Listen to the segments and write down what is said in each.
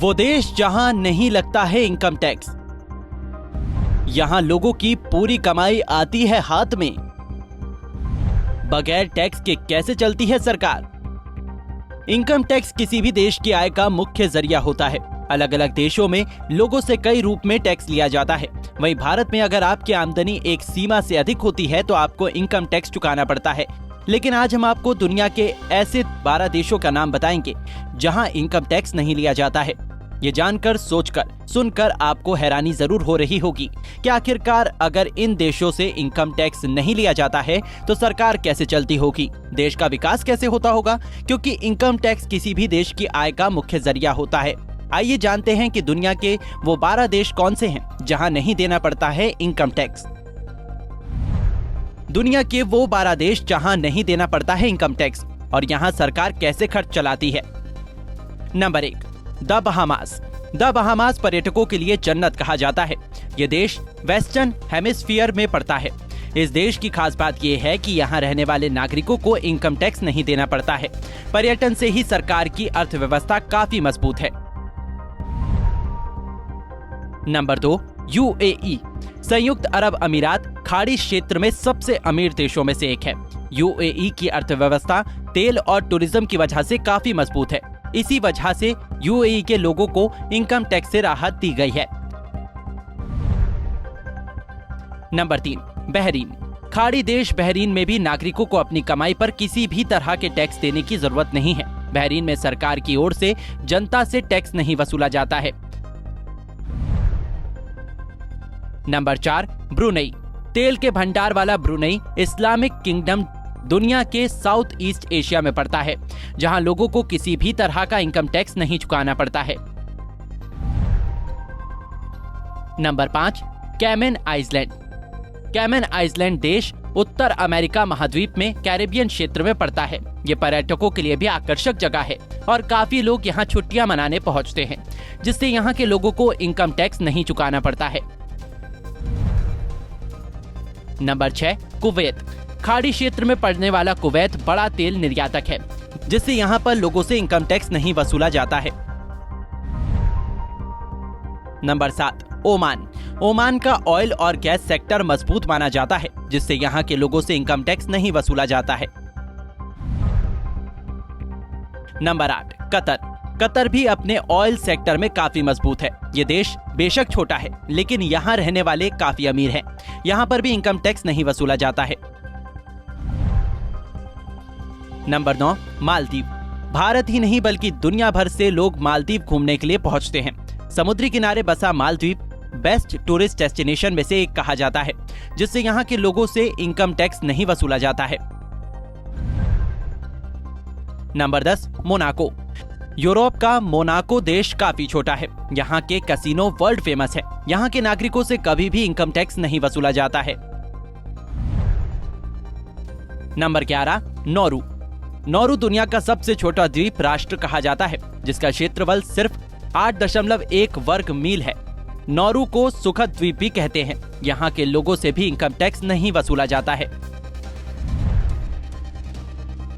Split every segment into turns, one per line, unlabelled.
वो देश जहां नहीं लगता है इनकम टैक्स, यहां लोगों की पूरी कमाई आती है हाथ में। बगैर टैक्स के कैसे चलती है सरकार? इनकम टैक्स किसी भी देश की आय का मुख्य जरिया होता है। अलग अलग देशों में लोगों से कई रूप में टैक्स लिया जाता है। वहीं भारत में अगर आपकी आमदनी एक सीमा से अधिक होती है तो आपको इनकम टैक्स चुकाना पड़ता है। लेकिन आज हम आपको दुनिया के ऐसे 12 देशों का नाम बताएंगे जहां इनकम टैक्स नहीं लिया जाता है। ये जानकर, सोचकर, सुनकर आपको हैरानी जरूर हो रही होगी कि आखिरकार अगर इन देशों से इनकम टैक्स नहीं लिया जाता है तो सरकार कैसे चलती होगी, देश का विकास कैसे होता होगा, क्योंकि इनकम टैक्स किसी भी देश की आय का मुख्य जरिया होता है। आइए जानते हैं कि दुनिया के वो 12 देश कौन से हैं जहां नहीं देना पड़ता है इनकम टैक्स। दुनिया के वो 12 देश जहां नहीं देना पड़ता है इनकम टैक्स और यहां सरकार कैसे खर्च चलाती है। Number 1, the Bahamas. The Bahamas पर्यटकों के लिए जन्नत कहा जाता है। ये देश वेस्टर्न हेमिस्फीयर में पड़ता है। इस देश की खास बात यह है कि यहाँ रहने वाले नागरिकों को इनकम टैक्स नहीं देना पड़ता है। पर्यटन से ही सरकार की अर्थव्यवस्था काफी मजबूत है। Number 2, UAE. संयुक्त अरब अमीरात खाड़ी क्षेत्र में सबसे अमीर देशों में से एक है। यूएई की अर्थव्यवस्था तेल और टूरिज्म की वजह से काफी मजबूत है। इसी वजह से यूएई के लोगों को इनकम टैक्स से राहत दी गई है। Number 3, Bahrain. खाड़ी देश बहरीन में भी नागरिकों को अपनी कमाई पर किसी भी तरह के टैक्स देने की जरूरत नहीं है। बहरीन में सरकार की ओर से जनता से टैक्स नहीं वसूला जाता है। Number 4, Brunei. तेल के भंडार वाला ब्रुनेई इस्लामिक किंगडम दुनिया के साउथ ईस्ट एशिया में पड़ता है, जहां लोगों को किसी भी तरह का इनकम टैक्स नहीं चुकाना पड़ता है। Number 5, Cayman Island. Cayman Island देश उत्तर अमेरिका महाद्वीप में कैरेबियन क्षेत्र में पड़ता है। ये पर्यटकों के लिए भी आकर्षक जगह है और काफी लोग यहाँ छुट्टियां मनाने पहुंचते हैं, जिससे यहाँ के लोगों को इनकम टैक्स नहीं चुकाना पड़ता है। Number 6, Kuwait. खाड़ी क्षेत्र में पड़ने वाला कुवैत बड़ा तेल निर्यातक है, जिससे यहाँ पर लोगों से इनकम टैक्स नहीं वसूला जाता है। Number 7, Oman. ओमान का ऑयल और गैस सेक्टर मजबूत माना जाता है, जिससे यहाँ के लोगों से इनकम टैक्स नहीं वसूला जाता है। Number 8, Qatar. कतर भी अपने ऑयल सेक्टर में काफी मजबूत है। ये देश बेशक छोटा है, लेकिन यहाँ रहने वाले काफी अमीर हैं। यहाँ पर भी इनकम टैक्स नहीं वसूला जाता है। नंबर 9, मालदीव। भारत ही नहीं बल्कि दुनिया भर से लोग मालदीव घूमने के लिए पहुंचते हैं। समुद्री किनारे बसा मालदीव बेस्ट टूरिस्ट डेस्टिनेशन में से एक कहा जाता है, जिससे यहाँ के लोगों से इनकम टैक्स नहीं वसूला जाता है। Number 10, Monaco. यूरोप का मोनाको देश काफी छोटा है। यहाँ के कैसीनो वर्ल्ड फेमस है। यहाँ के नागरिकों से कभी भी इनकम टैक्स नहीं वसूला जाता है। Number 11, Nauru. नौरू दुनिया का सबसे छोटा द्वीप राष्ट्र कहा जाता है, जिसका क्षेत्रफल सिर्फ 8.1 वर्ग मील है। नौरू को सुखद द्वीप भी कहते हैं। यहाँ के लोगों से भी इनकम टैक्स नहीं वसूला जाता है।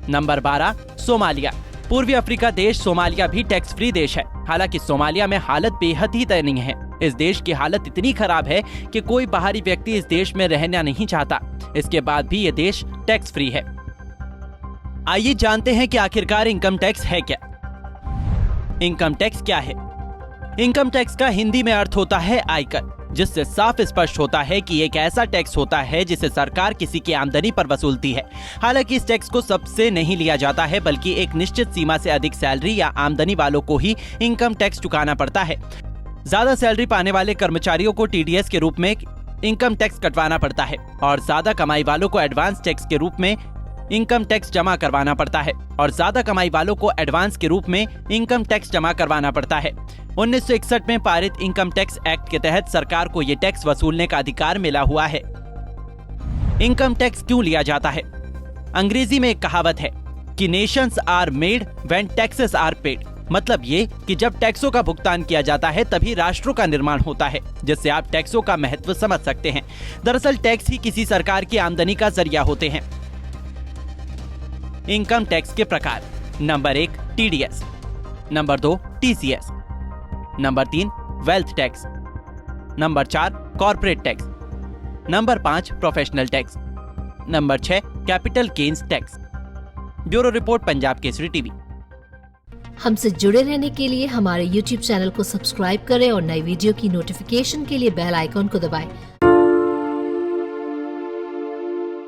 Number 12, Somalia. पूर्वी अफ्रीका देश सोमालिया भी टैक्स फ्री देश है। हालांकि सोमालिया में हालत बेहद ही दयनीय है। इस देश की हालत इतनी खराब है कि कोई बाहरी व्यक्ति इस देश में रहना नहीं चाहता। इसके बाद भी ये देश टैक्स फ्री है। आइए जानते हैं कि आखिरकार इनकम टैक्स है क्या। इनकम टैक्स क्या है? इनकम टैक्स का हिंदी में अर्थ होता है आयकर, जिससे साफ स्पष्ट होता है कि एक ऐसा टैक्स होता है जिसे सरकार किसी की आमदनी पर वसूलती है। हालांकि इस टैक्स को सबसे नहीं लिया जाता है, बल्कि एक निश्चित सीमा से अधिक सैलरी या आमदनी वालों को ही इनकम टैक्स चुकाना पड़ता है। ज्यादा सैलरी पाने वाले कर्मचारियों को टीडीएस के रूप में इनकम टैक्स कटवाना पड़ता है और ज्यादा कमाई वालों को एडवांस टैक्स के रूप में इनकम टैक्स जमा करवाना पड़ता है है। 1961 में पारित इनकम टैक्स एक्ट के तहत सरकार को ये टैक्स वसूलने का अधिकार मिला हुआ है। इनकम टैक्स क्यों लिया जाता है? अंग्रेजी में एक कहावत है कि nations are made when taxes are paid. मतलब ये कि जब टैक्सों का भुगतान किया जाता है तभी राष्ट्रों का निर्माण होता है, जिससे आप टैक्सों का महत्व समझ सकते हैं। दरअसल टैक्स ही किसी सरकार की आमदनी का जरिया होते हैं। इनकम टैक्स के प्रकार। Number 1, TDS. Number 2, TCS. Number 3 wealth tax, number 4 corporate tax, number 5 professional tax, number 6 capital gains tax. Bureau report, Punjab Kesari TV.
हमसे जुड़े रहने के लिए हमारे YouTube चैनल को सब्सक्राइब करें और नई वीडियो की नोटिफिकेशन के लिए बेल आइकॉन को दबाएं।